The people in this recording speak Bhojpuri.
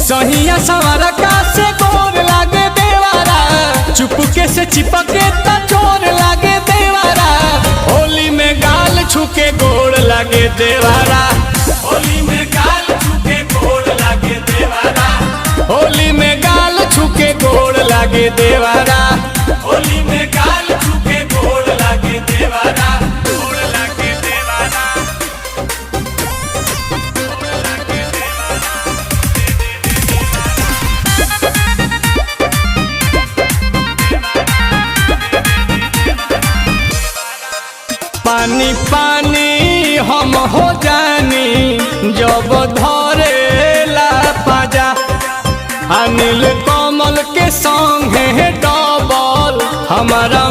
सहिया सवारा का से गोर लागे देवारा, चुपके से चिपके त चोर लागे देवारा। होली में गाल छुके गोड़ लागे देवारा, होली में गाल छुके गोड़ लागे देवारा, होली में गाल छुके गोड़ लागे देवारा, होली में गाल छुके गोड़ लागे देवारा, गोड़ लागे देवारा, गोड़ लागे देवारा। पानी पानी हम हो जानी जब धरेला पाजा, अनिल कमल के संगे डबल हमारा